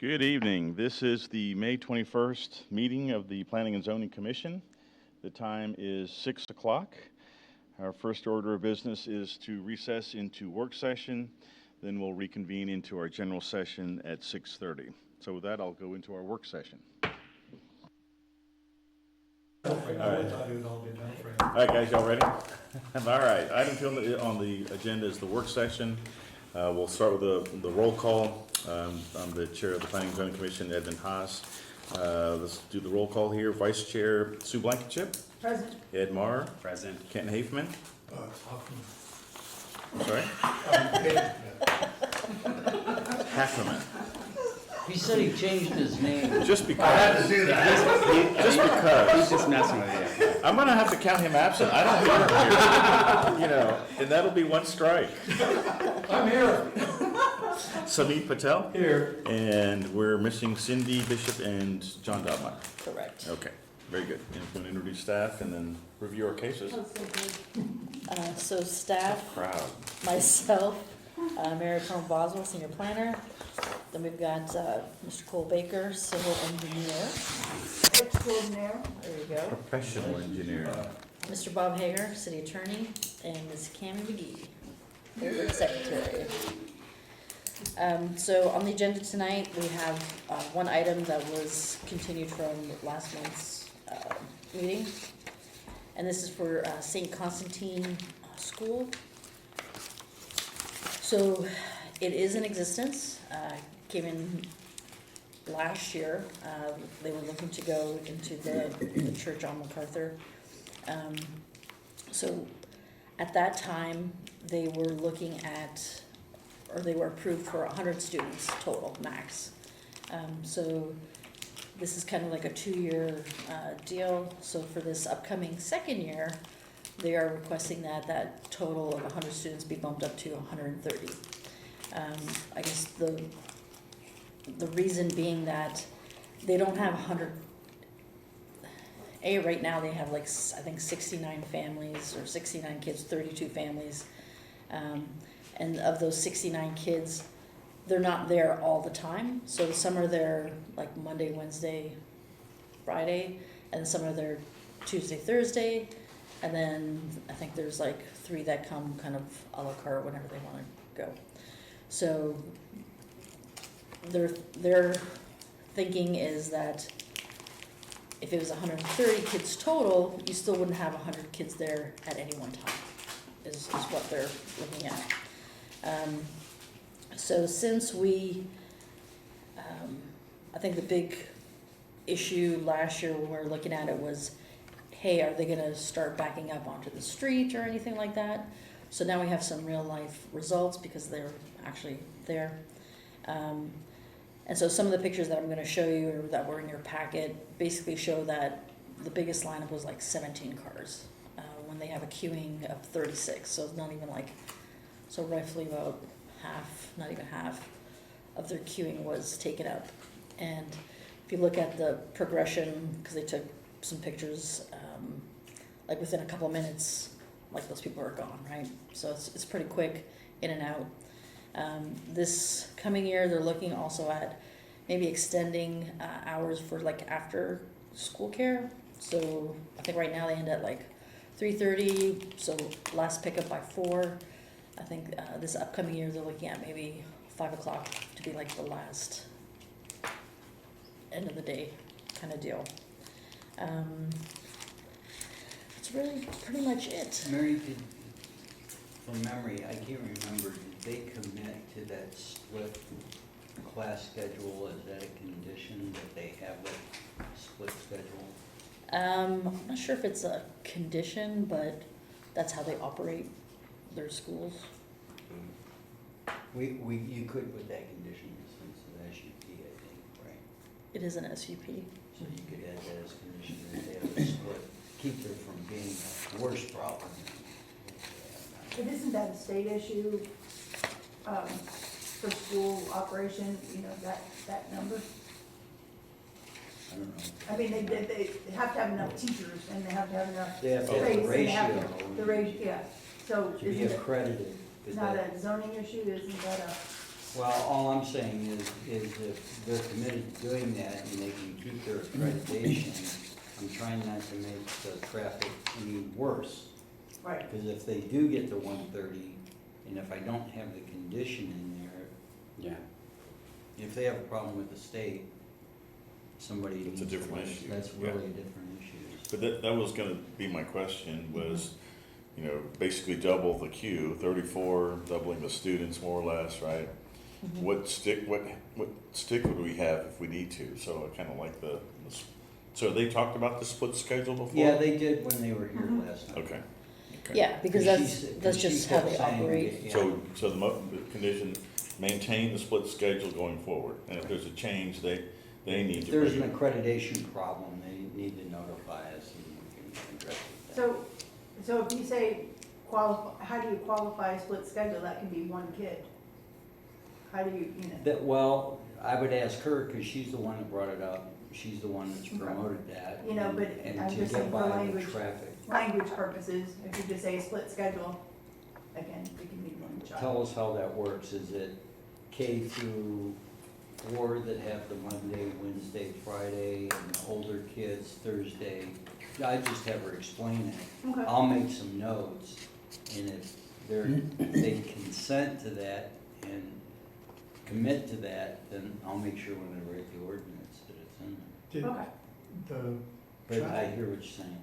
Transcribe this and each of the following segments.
Good evening. This is the May 21st meeting of the Planning and Zoning Commission. The time is 6 o'clock. Our first order of business is to recess into work session, then we'll reconvene into our general session at 6:30. So with that, I'll go into our work session. All right, guys, y'all ready? All right, item two on the agenda is the work session. We'll start with the roll call. I'm the chair of the Planning and Zoning Commission, Edmund Haas. Let's do the roll call here. Vice Chair Sue Blankenship. Present. Ed Marr. Present. Kenton Hafeman. Sorry? Hafeman. He said he changed his name. Just because. I had to do that. Just because. He's just messing with you. I'm gonna have to count him absent. I don't hear him here. You know, and that'll be one strike. I'm here. Samit Patel. Here. And we're missing Cindy Bishop and John Dobmeyer. Correct. Okay, very good. And we're gonna introduce staff and then review our cases. So staff, Crowd. myself, Mary Carmen Boswell, senior planner. Then we've got Mr. Cole Baker, civil engineer. Extraordinaire. There you go. Professional engineer. Mr. Bob Hager, city attorney, and Ms. Cammie McGee, their secretary. So on the agenda tonight, we have one item that was continued from last month's meeting. And this is for St. Constantine School. So it is in existence, came in last year. They were looking to go into the church on MacArthur. So at that time, they were looking at, or they were approved for 100 students total, max. So this is kind of like a 2-year deal. So for this upcoming second year, they are requesting that that total of 100 students be bumped up to 130. I guess the reason being that they don't have 100. Right now they have like, I think 69 families or 69 kids, 32 families. And of those 69 kids, they're not there all the time. So some are there like Monday, Wednesday, Friday, and some are there Tuesday, Thursday. And then I think there's like 3 that come kind of a la carte whenever they want to go. So their thinking is that if it was 130 kids total, you still wouldn't have 100 kids there at any one time, is what they're looking at. So since I think the big issue last year when we were looking at it was, hey, are they gonna start backing up onto the street or anything like that? So now we have some real life results because they're actually there. And so some of the pictures that I'm gonna show you or that were in your packet basically show that the biggest lineup was like 17 cars when they have a queuing of 36. So it's not even like, so roughly about half, not even half of their queuing was taken up. And if you look at the progression, because they took some pictures, like within a couple of minutes, like those people are gone, right? So it's pretty quick in and out. This coming year, they're looking also at maybe extending hours for like after school care. So I think right now they end at like 3:30, so last pickup by 4. I think this upcoming year they're looking at maybe 5 o'clock to be like the last end of the day kind of deal. That's really pretty much it. Mary, from memory, I can't remember, did they commit to that split class schedule? Is that a condition that they have a split schedule? I'm not sure if it's a condition, but that's how they operate their schools. You could put that condition since the SUP, I think, right? It is an SUP. So you could add that as a condition that they have a split, keep it from being a worse problem. But isn't that a state issue, for school operation, you know, that number? I don't know. I mean, they have to have enough teachers and they have to have enough They have to have space. a and they have ratio. The ratio, yeah. So To be isn't it accredited. is not that- a zoning issue, isn't that a Well, all I'm saying is if they're committed to doing that and they can keep their accreditation, I'm trying not to make the traffic any worse. Right. Because if they do get to 130, and if I don't have the condition in there, Yeah. if they have a problem with the state, somebody It's a needs to different win. issue, That's yeah. really a different issue. But that was gonna be my question, was, basically double the queue, 34, doubling the students more or less, right? What stick would we have if we need to? So I kinda like so they talked about the split schedule before? Yeah, they did when they were here last night. Okay. Yeah, because Because that's she just how kept they saying, operate. yeah. So the condition, maintain the split schedule going forward, and if there's a change, they need If to there's bring an it. accreditation problem, they need to notify us and we can address it. So if you say how do you qualify a split schedule? That can be one kid. How do you? Well, I would ask her, because she's the one that brought it up, she's the one that's Okay. promoted that. But and I'm to just get saying for by the language traffic. purposes, if you just say split schedule, again, it can be one child. Tell us how that works. Is it K through 4 that have the Monday, Wednesday, Friday, and the older kids Thursday? I just have her explain it. Okay. I'll make some notes, and if they consent to that and commit to that, then I'll make sure when I write the ordinance that it's in there. Okay. The But I traffic, hear what you're saying.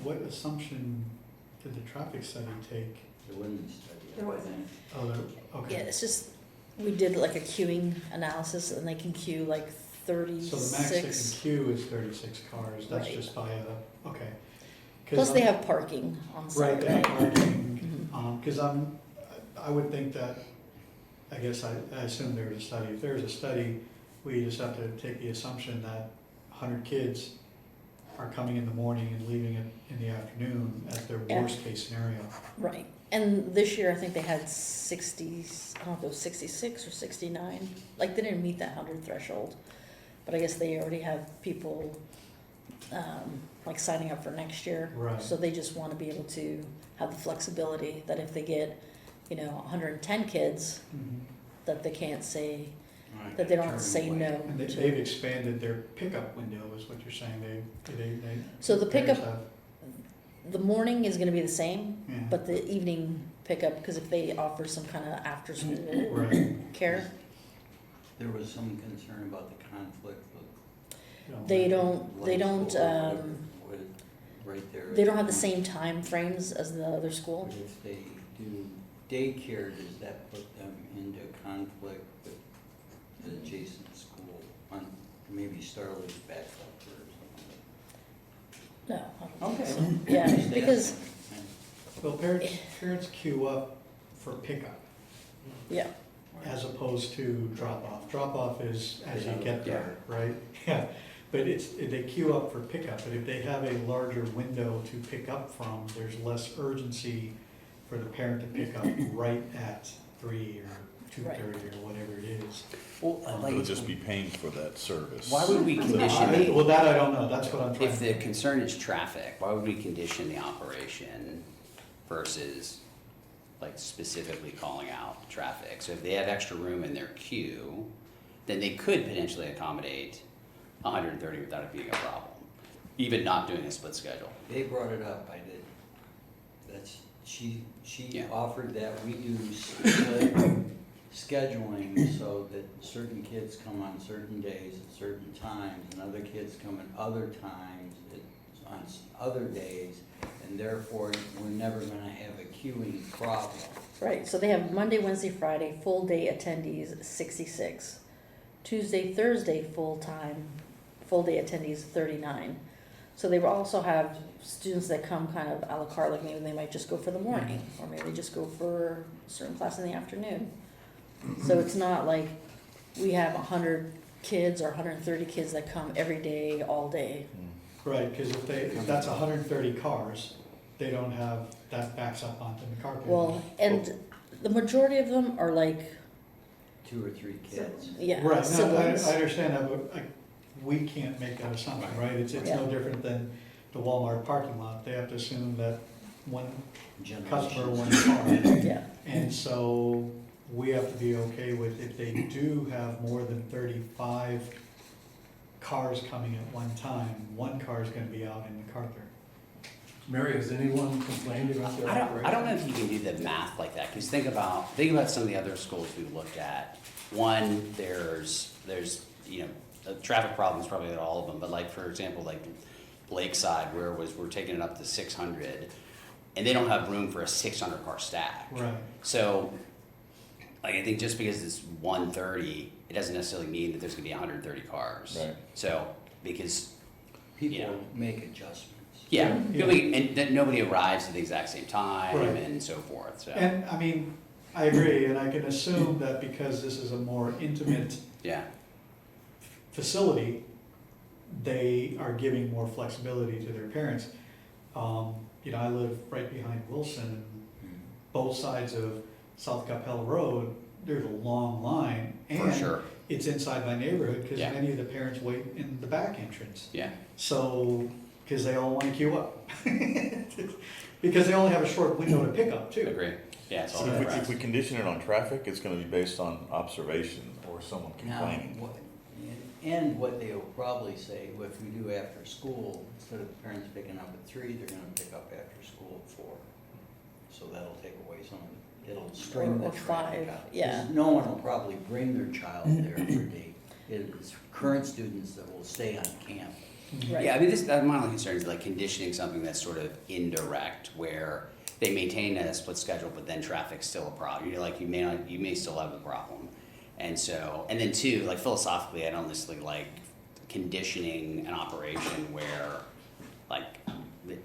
what assumption did the traffic study take? There wasn't a study. There wasn't. Oh, Yeah, okay. it's just, we did like a queuing analysis and they can queue like So the max they can 36. queue is 36 cars, that's Right. just by okay. 'Cause Plus they I'm- have parking on Right, site, they have right? parking, Mhm. because I would think that, I guess I assume there was a study. If there's a study, we just have to take the assumption that 100 kids are coming in the morning and leaving in the afternoon as their Yeah. worst case scenario. Right, and this year I think they had 60, I don't know if it was 66 or 69, like they didn't meet that 100 threshold. But I guess they already have people, like signing up for next year. Right. So they just wanna be able to have the flexibility that if they get, 110 kids, that they can't say, All right, that they don't have to turn say away. no And to. they've expanded their pickup window, is what you're saying, they. So the parents pickup- have- The morning is gonna be the same, Yeah. but the evening pickup, because if they offer some kind of after-school Right. care, There was some concern about the conflict with. they lights don't, over with- right there. they don't have the same time frames as the other school. But if they do daycare, does that put them into conflict with the adjacent school? On maybe Starley's back up or something? No, I don't think Okay. so. Yeah, Just because, asking. Well, parents queue up for pickup yeah, as opposed to drop off. Drop off is as you get there, right? Yeah, but they queue up for pickup, but if they have a larger window to pick up from, there's less urgency for the parent to pick up right at 3 or 2:30 or whatever it is. Well, They'll just be paying for that service. why would we condition Well, the, that I don't know, that's what I'm trying if to. the concern is traffic, why would we condition the operation versus like specifically calling out traffic? So if they have extra room in their queue, then they could potentially accommodate 130 without it being a problem, even not doing a split schedule. They brought it up, I did. She Yeah. offered that we do split scheduling so that certain kids come on certain days at certain times and other kids come at other times on other days, and therefore we're never gonna have a queuing problem. right, so they have Monday, Wednesday, Friday, full day attendees, 66. Tuesday, Thursday, full day attendees, 39. So they will also have students that come kind of à la carte, like maybe they might just go for the morning, or maybe they just go for a certain class in the afternoon. So it's not like we have 100 kids or 130 kids that come every day, all day. Right, because if that's 130 cars, they don't have, that backs up onto the car. Well, and the majority of them are like, 2 or 3 kids. yeah, Right, no, I siblings. understand that, but we can't make that assumption, right? It's no Yeah. different than the Walmart parking lot. They have to assume that one customer, Generations. one car. Yeah, And so we have to be okay with if they do have more than 35 cars coming at one time, one car is gonna be out in MacArthur. Mary, has anyone complained about their I don't know operation? if you can do the math like that, because think about some of the other schools we looked at. One, there's, you know, traffic problems probably at all of them, but like, for example, like Lakeside, we're taking it up to 600, and they don't have room for a 600 car stack. Right. So, like, I think just because it's 130, it doesn't necessarily mean that there's gonna be 130 cars. Right. So, because, People Yeah. make adjustments. yeah, Yeah. and that nobody arrives at the exact same time Right. and so forth, so, And, I mean, I agree, and I can assume that because this is a more intimate yeah. facility, they are giving more flexibility to their parents. You know, I live right behind Wilson, and both sides of South Coppell Road, there's a long line. For sure, And it's inside my neighborhood, because Yeah. many of the parents wait in the back entrance. yeah. So, because they all want to queue up. Because they only have a short window to pick up too. Agree. Yeah, it's all So right. if we condition it on traffic, it's gonna be based on observation or someone Now, complaining. and what they'll probably say, well, if we do after school, instead of parents picking up at 3, they're gonna pick up after school at 4. So that'll take away some of it, it'll string the Or traffic 5, out. 'Cause yeah. no one will probably bring their child there for day. It's current students that will stay on camp. Right. Yeah, I mean, my only concern is like conditioning something that's sort of indirect, where they maintain a split schedule, but then traffic's still a problem. You're like, you may still have a problem. And so, and then two, like philosophically, I don't necessarily like conditioning an operation where, like,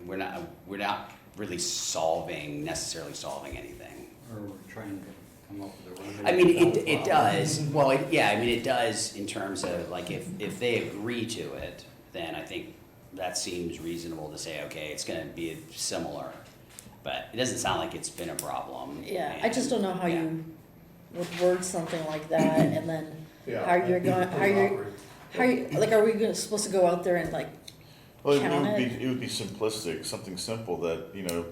we're not really necessarily solving anything. Or we're trying to come up with a remedy. I mean, without it a does, problem. well, I mean, it does in terms of, like, if they agree to it, then I think that seems reasonable to say, okay, it's gonna be similar. But it doesn't sound like it's been a problem. Yeah, I just don't know how Yeah. you would word something like that, and then Yeah. how you're going, like, are we supposed to go out there and like Well, count it would be simplistic, something simple that, you know,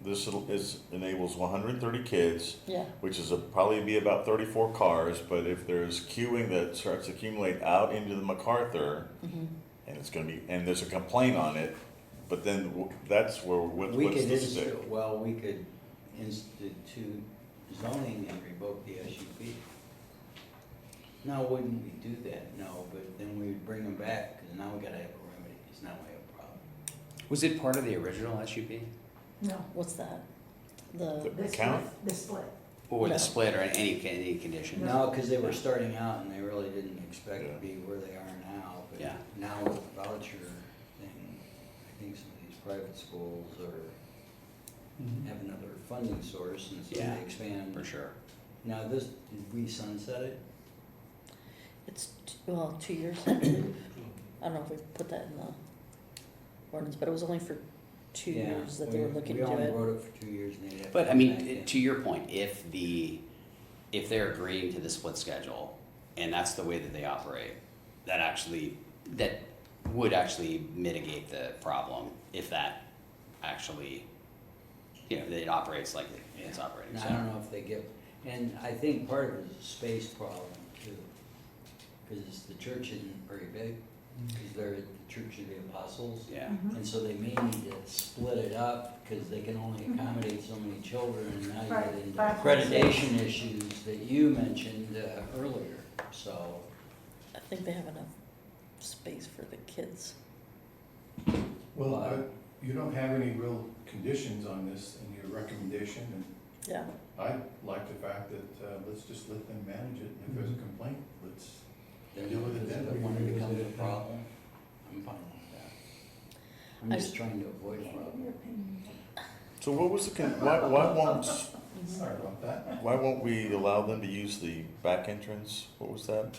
this enables 130 kids, Yeah, which is probably be about 34 cars, but if there's queuing that starts to accumulate out into the MacArthur, and it's gonna be, and there's a complaint on it, but then that's where, We what's could the stick? we could institute zoning and revoke the SUP. Now, wouldn't we do that? No, but then we would bring them back, because now we gotta have a remedy, because now we have a problem. Was it part of the original SUP? No, what's that? The, the Count? split, the split. Or No. the split or any condition? No, because they were starting out and they really didn't expect Yeah. to be where they are now. But Yeah. now with the voucher thing, I think some of these private schools have another funding source, and so Yeah, they expand. For sure. Now, did we sunset it? it's, 2 years, I believe. I don't know if we put that in the ordinance, but it was only for 2 Yeah, years that they were looking We to only it. wrote it for 2 years and they'd have to But I come mean, back in. to your point, if they're agreeing to the split schedule and that's the way that they operate, that would actually mitigate the problem if that actually, that it operates like it's operating. And So I don't know if they get, and I think part of it is a space problem too. Because the church isn't very big, because they're at the Church of the Apostles. yeah, And so they may need to split it up, because they can only accommodate so many children, and now you Right, get into 5.6. accreditation issues that you mentioned earlier, so. I think they have enough space for the kids. Well, you don't have any real conditions on this in your recommendation, and Yeah, I like the fact that, let's just let them manage it, and if there's a complaint, let's, Then Deal with it then. When it becomes a Revisit it then. problem, I'm fine with that. I'm I just s- trying to avoid a problem. So what was why sorry about that. won't we allow them to use the back entrance? What was that?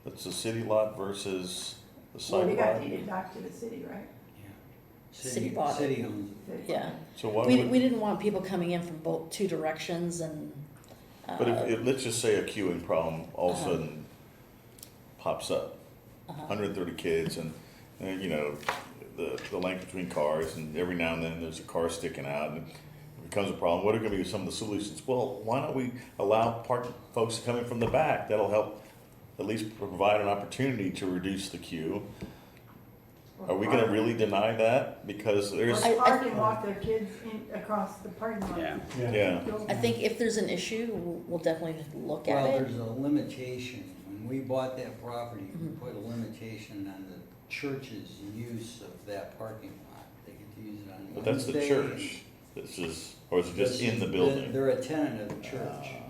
That's the city lot versus the Well, side they got lot? deeded back to the city, right? Yeah. City bought it. City owns it. yeah. So why We would, didn't want people coming in from both, 2 directions and, but if, let's just say a queuing problem all of a Uh-huh. sudden pops up, 130 kids and, the length between cars, and every now and then there's a car sticking out, and becomes a problem, what are gonna be some of the solutions? Well, why don't we allow folks coming from the back? That'll help at least provide an opportunity to reduce the queue. Are we gonna really deny that? Because there's, Or park and walk their kids across the parking lot. Yeah. yeah, I think if there's an issue, we'll definitely look Well, at it. there's a limitation. When we bought that property, we Mhm. put a limitation on the church's use of that parking lot. They get to use it on but that's the Wednesday. church. This is, or is it just in the building? They're a tenant of the church. Okay.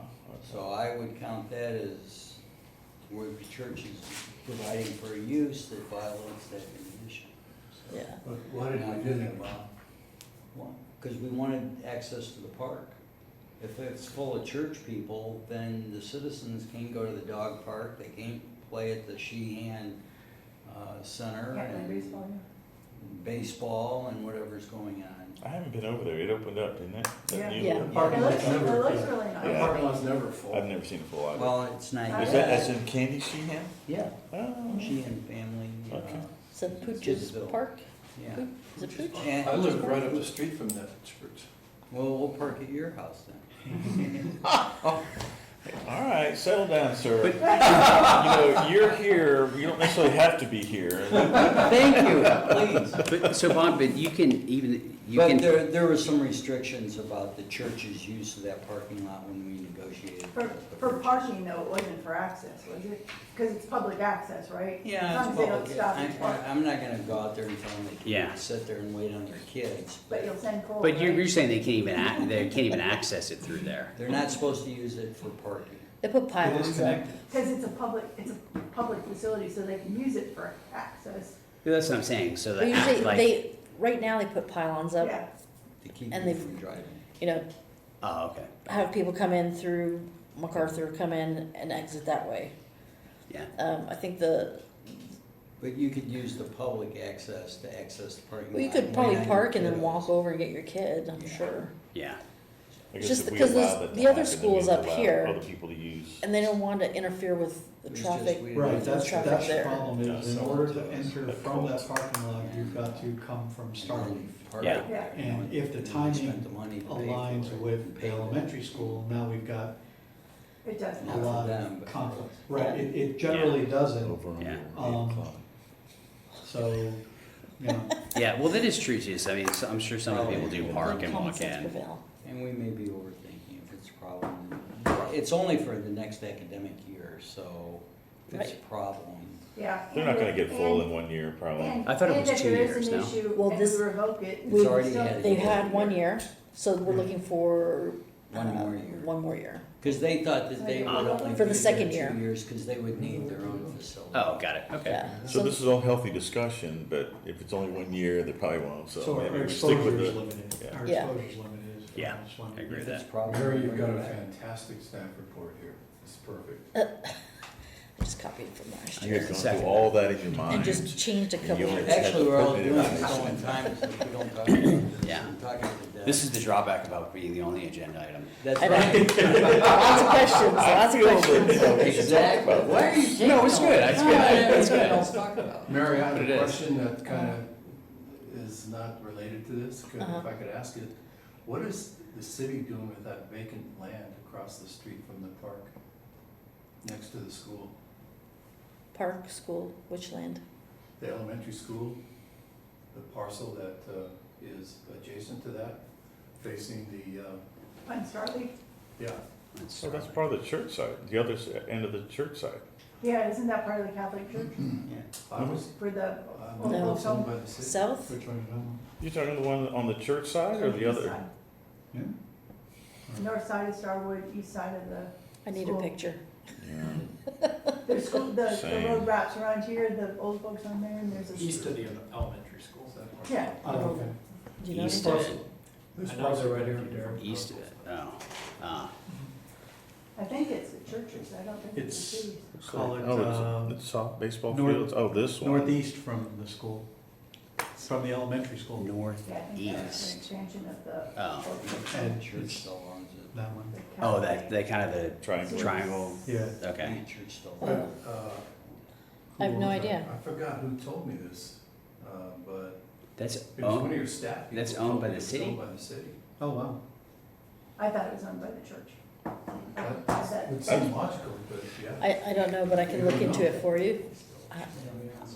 So I would count that as where the church is providing for a use that violates that condition. So- Yeah. But why did we do that, Bob? Because we wanted access to the park. If it's full of church people, then the citizens can't go to the dog park, they can't play at the Sheehan Center Yeah, and and baseball, baseball and whatever's going on. I haven't been over there. It opened up, didn't it? Is that Yeah. new? Yeah. yeah. Parking It lot's looks, never, it looks yeah. really The nice. Yeah. parking lot's never full. I've never seen it full either. Well, it's not Is Is yet. that as in Candy Sheehan? Yeah, Oh. Sheehan family. Okay. Is it Pooch's Kidsville. Park? Yeah. Pooch- Is it Pooch? And- I live right up the street from that church. Well, we'll park at your house then. All right, settle down, sir. You know, you're here, you don't necessarily have to be here. Thank you, please. But, so Bob, but you can even, you But can, there were some restrictions about the church's use of that parking lot when we negotiated. For, the for purchase. parking though, it wasn't for access, was it? Because it's public access, right? As Yeah, long it's as they don't public. stop and park. I'm not gonna go out there and tell them they Yeah. can't sit there and wait on their kids. But you'll send Cole, but you're right? saying they can't even, they can't even access it through there. They're not supposed to use it for parking. They put It is pylons up. connected. Because it's a public facility, so they can use it for access. That's what I'm saying, so But that, usually, like, they, right now, they put pylons up, Yeah, To keep And you they've- from driving. you know, oh, okay, have people come in through MacArthur, come in and exit that way. yeah. I think the, But you could use the public access to access the parking lot. well, you could and probably wait on park and your then walk kiddos. over and get your kid, I'm Yeah. sure. Yeah, I guess Just if we because allow this- that to the other happen, then school is we up allow here. Other people to use. And they don't want to interfere with the It's traffic. just we didn't Right, have There's that's, traffic that's the there. problem is, in Yeah. order to enter That from that costs. parking lot, you've got to come from Starleaf. Yeah. Yeah. And if the And we timing spent the money to pay for aligns it with and the pay for it. elementary school, now we've got it does a Not for now. lot them, of but for conflict. us. Right, it generally doesn't, Over on Yeah. your Um, 8 o'clock. so, you know, yeah, well, that is true too, so I mean, so I'm sure some of the people do park and Common walk sense in. prevail. And we may be overthinking if it's a problem. It's only for the next academic year, so if it's a Right. problem. Yeah. They're not and gonna if- get full and- in 1 year, probably. and- I thought it was and if 2 there is years an now. issue Well, and this- we revoke it. It's we already still- had- They've had 1 year, so we're looking for. One more year. One more year. Because they thought that they would only For be the second there year. 2 years, because they would need their own facility. Oh, got it, okay. Yeah. So this is all healthy discussion, but if it's only 1 year, they probably won't, so so maybe our we stick with exposure's the. limited, yeah. our Yeah. exposure's limited. is what Yeah, just wanted I to agree with get. If it's that. problem. Mary, you've bring got it a back. fantastic staff report here. It's perfect. Just copied from last You year. guys gone through all that in your mind. And just changed a And couple you only of. had Actually, to we're all put it doing in it at the there. same time, so we don't talk about this. Yeah. We're talking to death. This is the drawback about being the only agenda item. That's I know. right. Lots of questions, lots of feel that, questions. you know, we should talk Exactly. about Why are you this. taking No, it's all good. the It's time? good. It's good. What else to talk about? Mary, I have But it a is. question that kind of is not related to this, if Uh-huh. I could ask it. What is the city doing with that vacant land across the street from the park, next to the school? Park, school, which land? The elementary school, the parcel that is adjacent to that, facing the, On Starleaf? yeah, So that's part of the church side, the other end of the church side. Yeah, isn't that part of the Catholic Church Yeah. I was, for the old No. folks home? by the city. South? Which one is that one? You talking the one on the church side or the East other? side. Yeah? North side of Starwood, east side of the, I need a School. picture. Yeah. there's school, the Same. road wraps around here, the old folks on there, and there's a. East of the elementary school. Yeah. Oh, okay. Do you know? East anything? of it, This I know parcel they're right here, there. east of it, oh. I think it's the churches, I don't think it's the It's- cities. Call it, Oh, it's soft baseball north- fields, oh, this one. northeast from the school, from the elementary school, Yeah, I think that's an Northeast. expansion of the. Oh. And Church it's still owns it. that one. the Oh, Catholic. that kind of the Triangle. triangle, Yeah. okay. Church still Oh. owns I have who no was that? idea. I forgot who told me this, but That's it was one of owned, your staff. people That's told owned by me the it was city? Owned by the city. Oh, wow. I thought it was owned by the church. That would seem logical, but yeah. I don't know, but I can look into it for you.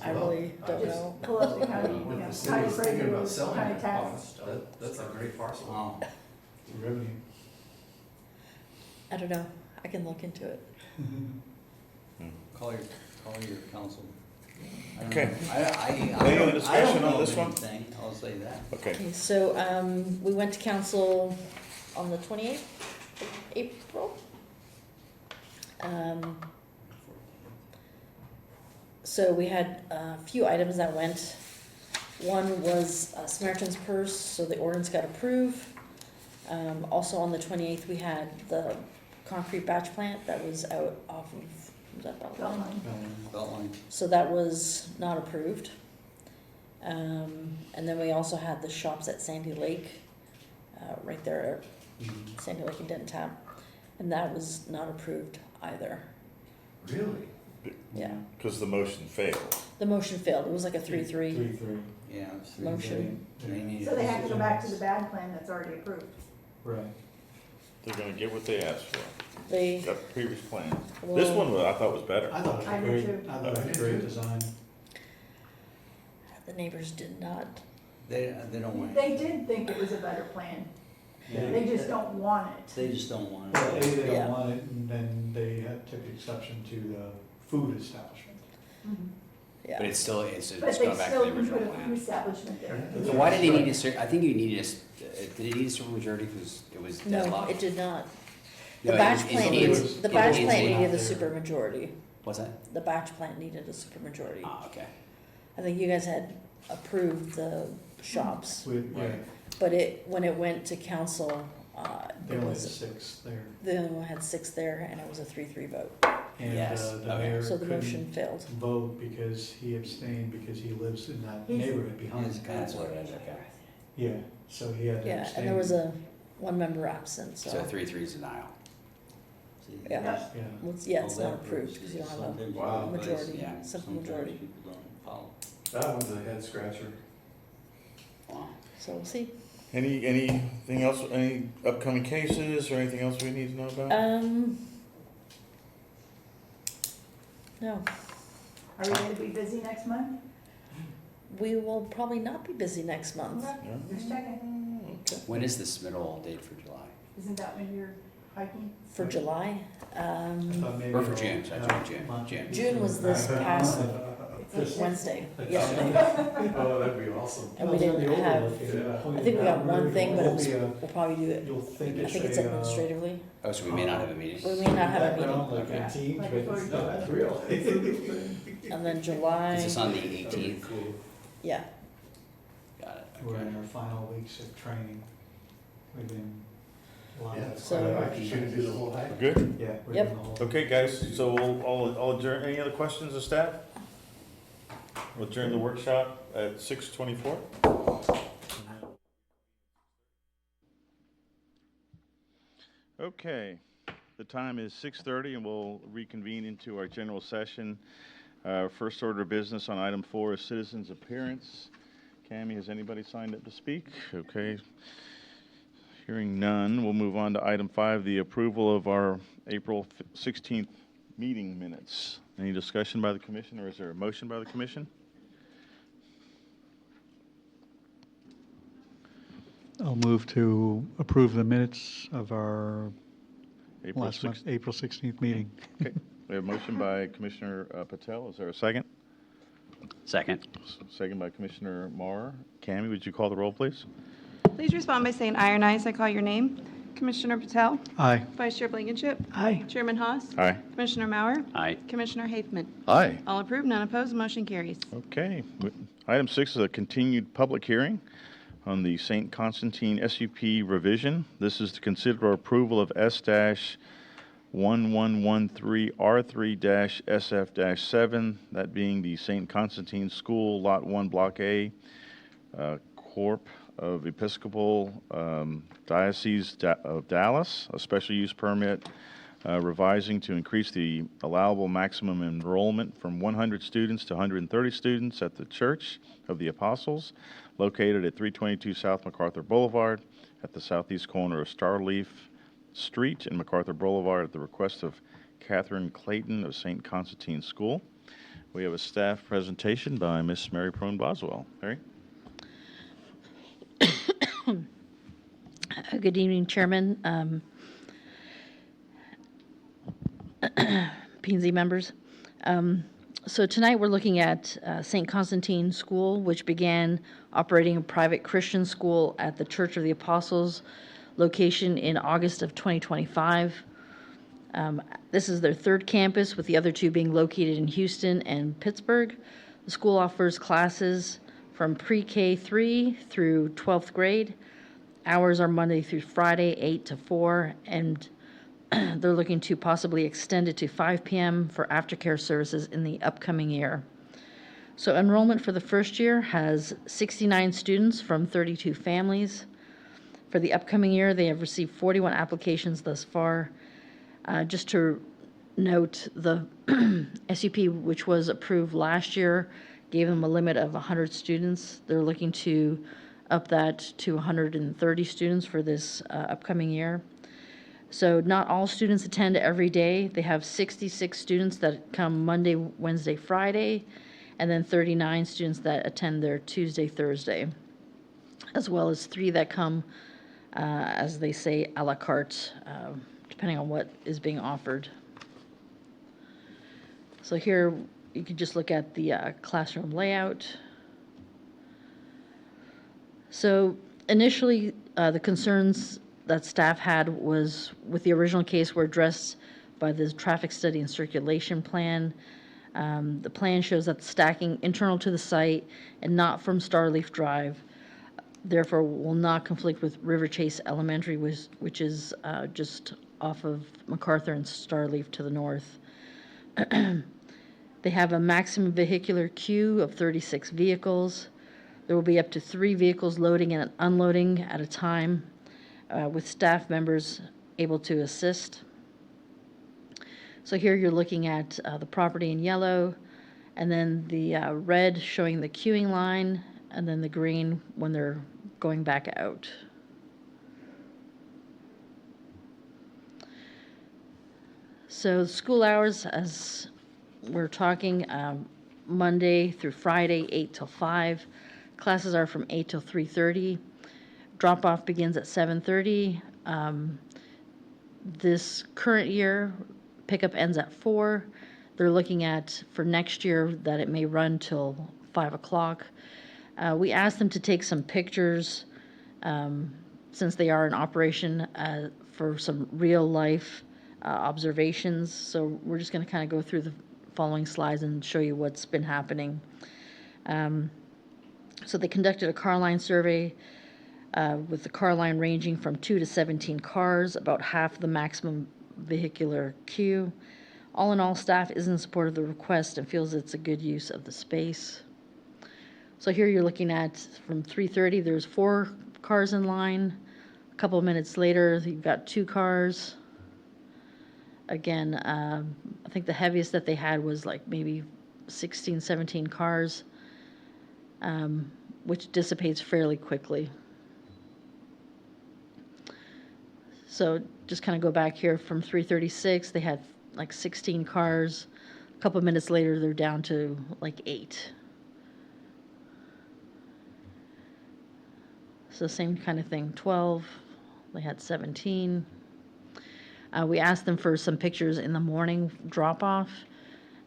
I really don't Just know. pull up the county, you If know, the city county was thinking about treasurer's, selling county it, tax. that's a great parcel. Wow. Revenue. I don't know. I can look into it. Call your council. I don't Okay. know. Any I other don't discussion on know this one? anything, I'll say that. Okay. Okay, so, we went to council on the 28th of April. So we had a few items that went. One was Samaritan's Purse, so the ordinance got approved. Also on the 28th, we had the concrete batch plant that was out off of, was that Beltline? Beltline. Beltline. So that was not approved. And then we also had the shops at Sandy Lake, right there, Sandy Lake and Denton Tap, and that was not approved either. Really? Yeah, Because the motion failed. the motion failed. It was like a 3-3. 3-3, Yeah, it's three. Motion. They need So they have to go back to the bad plan that's already approved. right. They're gonna get what they asked for. They, Got the previous plan. This well, one I thought was better. I thought it was I a did great, too. I thought it was a great design. the neighbors did not. They don't want. They did think it was a better plan. They just don't want it. They just don't want Well, A, it. they Yeah. don't want it, and then they took exception to the food establishment. Mhm. But Yeah, it's still, it's But they going back to still the can put original a food plan. establishment there. So why did they need I think you needed did it need a super majority because it was no, deadlocked? it did not. The No, batch it plant needs- needed, the it batch needs plant a- needed the there. supermajority. What's that? The batch plant needed a supermajority. Ah, okay. I think you guys had approved the shops, Yeah, but when it went to council, they it only had was, 6 there. the only one had 6 there, and it was a 3-3 vote. And Yes, the okay. mayor So the motion couldn't failed. vote because he abstained because he lives in that He's- neighborhood behind. That's That's what it is, okay. Yeah, so he had to Yeah, abstain. and there was one member absent, so, So 3-3's denial. See, Yeah. that's- Yeah, well, yeah, it's all not that approved, proves because you is don't have sometimes a Wow. majority, Yeah. simple sometimes majority. people don't follow. That one's a head scratcher. Wow. So we'll see. Anything else, any upcoming cases or anything else we need to know about? No, Are we gonna be busy next month? we will probably not be busy next month. Okay, Yeah. just checking. Okay. When is the submittal date for July? Isn't that when you're hiking? For July, I thought maybe Or for it'll- June, sorry, yeah, June, month. June. June was this past This- Wednesday, yesterday, Oh, that'd be awesome. and we It's on didn't the have, overlook, yeah. I think we got one thing, but it was, It'll we'll probably do it, You'll think I it's think it's a, administratively. Oh, so we may not have a meeting? We may not have a background meeting, like Yeah. a team, Like but a it's photo. not real. and then July, Is this on the That'd be 18th? cool. yeah, Got it, We're okay. in our final weeks of training. We've been lined Yeah, up. So- I could shoot do the whole hike. We're good? Yeah, we're Yep. doing the whole. Okay, guys, so I'll adjourn. Any other questions of staff? We'll adjourn the workshop at 6:24. Okay, the time is 6:30 and we'll reconvene into our general session. First order of business on item 4 is citizens' appearance. Cammie, has anybody signed up to speak? Okay. Hearing none, we'll move on to item 5, the approval of our April 16th meeting minutes. Any discussion by the commission, or is there a motion by the commission? I'll move to approve the minutes of our April last month, 16th. April 16th meeting. Okay, we have a motion by Commissioner Patel. Is there a second? Second. Second by Commissioner Marr. Cammie, would you call the roll, please? Please respond by saying aye or nay as I call your name. Commissioner Patel? Aye. Vice Chair Blankenship? Aye. Chairman Haas? Aye. Commissioner Mauer? Aye. Commissioner Haithman? Aye. All approved, none opposed, motion carries. Okay. Item 6 is a continued public hearing on the St. Constantine SUP revision. This is to consider approval of S-1113R3-SF-7, that being the St. Constantine School, Lot 1, Block A, Corp. of Episcopal Diocese of Dallas, a special use permit revising to increase the allowable maximum enrollment from 100 students to 130 students at the Church of the Apostles, located at 322 South MacArthur Boulevard at the southeast corner of Starleaf Street and MacArthur Boulevard at the request of Catherine Clayton of St. Constantine School. We have a staff presentation by Miss Mary Prone Boswell. Mary? Good evening, Chairman, P&Z members. So tonight we're looking at St. Constantine School, which began operating a private Christian school at the Church of the Apostles location in August of 2025. This is their third campus, with the other two being located in Houston and Pittsburgh. The school offers classes from pre-K 3 through 12th grade. Hours are Monday through Friday, 8 to 4, and they're looking to possibly extend it to 5 p.m. for aftercare services in the upcoming year. So enrollment for the first year has 69 students from 32 families. For the upcoming year, they have received 41 applications thus far. Just to note, the SUP, which was approved last year, gave them a limit of 100 students. They're looking to up that to 130 students for this upcoming year. So not all students attend every day. They have 66 students that come Monday, Wednesday, Friday, and then 39 students that attend their Tuesday, Thursday, as well as 3 that come, as they say, a la carte, depending on what is being offered. So here you can just look at the classroom layout. So initially, the concerns that staff had was with the original case were addressed by the traffic study and circulation plan. The plan shows that the stacking internal to the site and not from Starleaf Drive, therefore will not conflict with River Chase Elementary, which is just off of MacArthur and Starleaf to the north. They have a maximum vehicular queue of 36 vehicles. There will be up to 3 vehicles loading and unloading at a time, with staff members able to assist. So here you're looking at the property in yellow, and then the red showing the queuing line, and then the green when they're going back out. So school hours, as we're talking, Monday through Friday, 8 till 5. Classes are from 8 till 3:30. Drop-off begins at 7:30. This current year, pickup ends at 4. They're looking at, for next year, that it may run till 5 o'clock. We asked them to take some pictures, since they are in operation, for some real-life observations. So we're just going to kind of go through the following slides and show you what's been happening. So they conducted a car line survey, with the car line ranging from 2 to 17 cars, about half the maximum vehicular queue. All in all, staff is in support of the request and feels it's a good use of the space. So here you're looking at from 3:30, there's 4 cars in line. A couple of minutes later, you've got 2 cars. Again, I think the heaviest that they had was like maybe 16, 17 cars, which dissipates fairly quickly. So just kind of go back here from 3:36, they had like 16 cars. A couple of minutes later, they're down to like 8. So same kind of thing, 12, they had 17. We asked them for some pictures in the morning drop-off.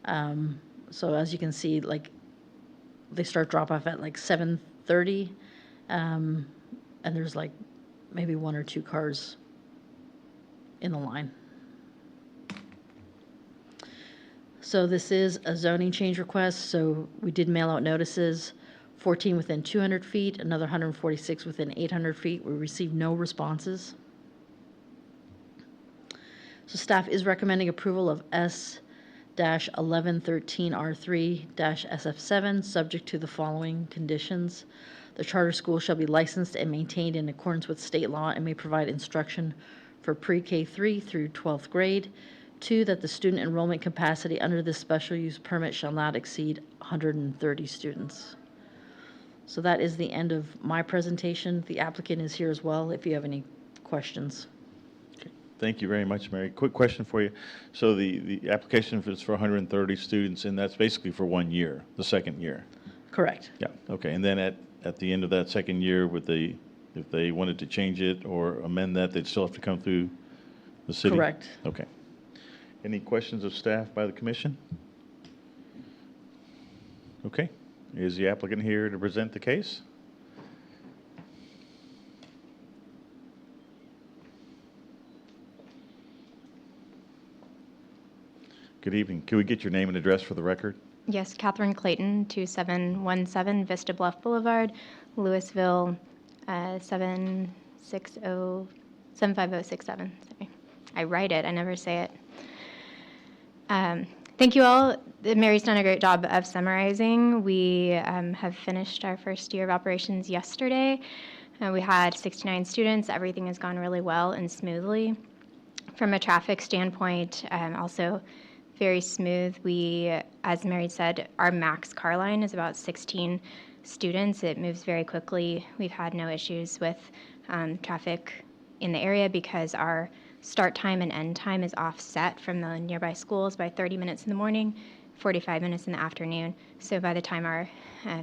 So as you can see, like, they start drop-off at like 7:30, and there's like maybe 1 or 2 cars in the line. So this is a zoning change request, so we did mail out notices, 14 within 200 feet, another 146 within 800 feet. We received no responses. So staff is recommending approval of S-1113R3-SF7, subject to the following conditions. The charter school shall be licensed and maintained in accordance with state law and may provide instruction for pre-K 3 through 12th grade. 2, that the student enrollment capacity under this special use permit shall not exceed 130 students. So that is the end of my presentation. The applicant is here as well if you have any questions. Thank you very much, Mary. Quick question for you. So the application is for 130 students, and that's basically for 1 year, the second year? Correct. Yeah, okay. And then at the end of that second year, if they wanted to change it or amend that, they'd still have to come through the city? Correct. Okay. Any questions of staff by the commission? Okay. Is the applicant here to present the case? Good evening. Can we get your name and address for the record? Yes, Catherine Clayton, 2717 Vista Bluff Boulevard, Louisville, 75067. Sorry. I write it, I never say it. Thank you all. Mary's done a great job of summarizing. We have finished our first year of operations yesterday. We had 69 students. Everything has gone really well and smoothly. From a traffic standpoint, also very smooth. We, as Mary said, our max car line is about 16 students. It moves very quickly. We've had no issues with traffic in the area because our start time and end time is offset from the nearby schools by 30 minutes in the morning, 45 minutes in the afternoon. So by the time our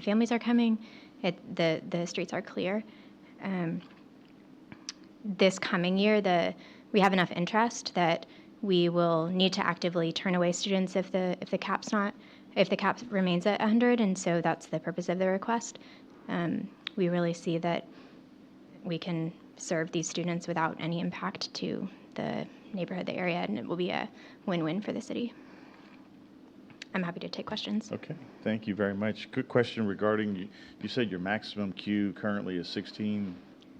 families are coming, the streets are clear. This coming year, we have enough interest that we will need to actively turn away students if the cap remains at 100, and so that's the purpose of the request. We really see that we can serve these students without any impact to the neighborhood, the area, and it will be a win-win for the city. I'm happy to take questions. Okay, thank you very much. Good question regarding, you said your maximum queue currently is 16,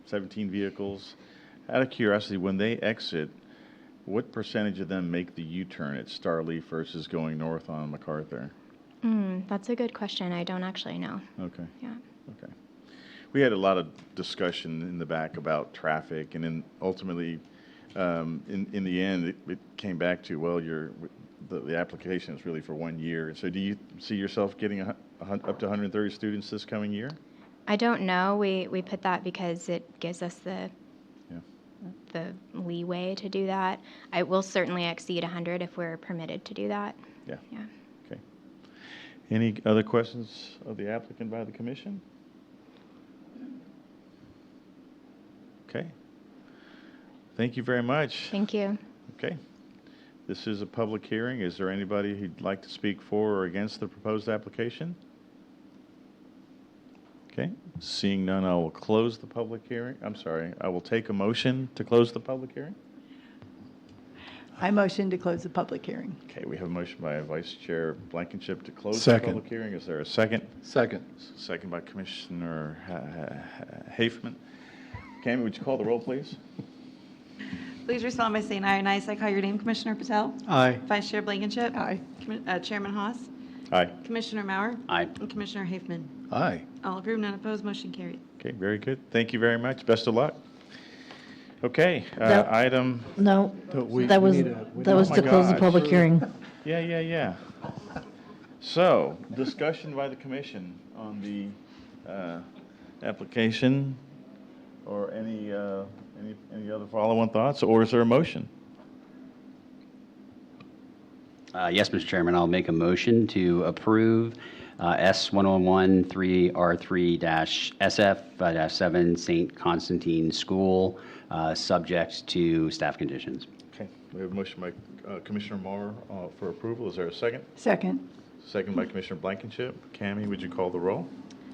17 vehicles. Out of curiosity, when they exit, what percentage of them make the U-turn at Starleaf versus going north on MacArthur? That's a good question. I don't actually know. Okay. Yeah. Okay. We had a lot of discussion in the back about traffic, and then ultimately, in the end, it came back to, well, the application is really for 1 year. So do you see yourself getting up to 130 students this coming year? I don't know. We put that because it gives us the leeway to do that. I will certainly exceed 100 if we're permitted to do that. Yeah. Yeah. Okay. Any other questions of the applicant by the commission? Okay. Thank you very much. Thank you. Okay. This is a public hearing. Is there anybody who'd like to speak for or against the proposed application? Okay. Seeing none, I will close the public hearing. I'm sorry. I will take a motion to close the public hearing. I motion to close the public hearing. Okay, we have a motion by Vice Chair Blankenship to close the Second. public hearing. Is there a second? Second. Second by Commissioner Hafman. Cami, would you call the roll, please? Please respond by saying aye and ayes. I call your name, Commissioner Patel. Aye. Vice Chair Blankenship. Aye. Chairman Haas. Aye. Commissioner Mauer. Aye. And Commissioner Hafman. Aye. All approved, none opposed, motion carried. Okay, very good. Thank you very much. Best of luck. Okay, No. item, No, we that was, need that was oh to my close the gosh. public hearing. yeah. So, discussion by the commission on the application, or any other follow-on thoughts, or is there a motion? Yes, Mr. Chairman, I'll make a motion to approve S111-3R3-SF-7 St. Constantine School, subject to staff conditions. Okay, we have a motion by Commissioner Moore for approval. Is there a second? Second. Second by Commissioner Blankenship. Cami, would you call the roll?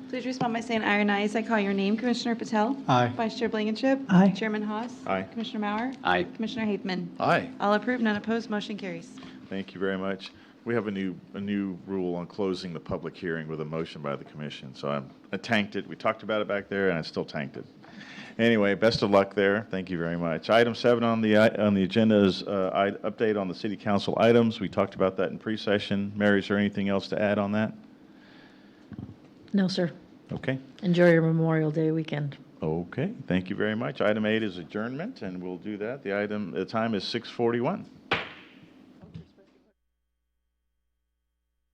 Please respond by saying aye and ayes. I call your name, Commissioner Patel. Aye. Vice Chair Blankenship. Aye. Chairman Haas. Aye. Commissioner Mauer. Aye. Commissioner Hafman. Aye. All approved, none opposed, motion carries. Thank you very much. We have a new rule on closing the public hearing with a motion by the commission. So I tanked it. We talked about it back there, and I still tanked it. Anyway, best of luck there. Thank you very much. Item 7 on the agenda is update on the city council items. We talked about that in pre-session. Mary, is there anything else to add on that? No, sir. Okay. Enjoy your Memorial Day weekend. Okay. Thank you very much. Item 8 is adjournment, and we'll do that. The time is 6:41.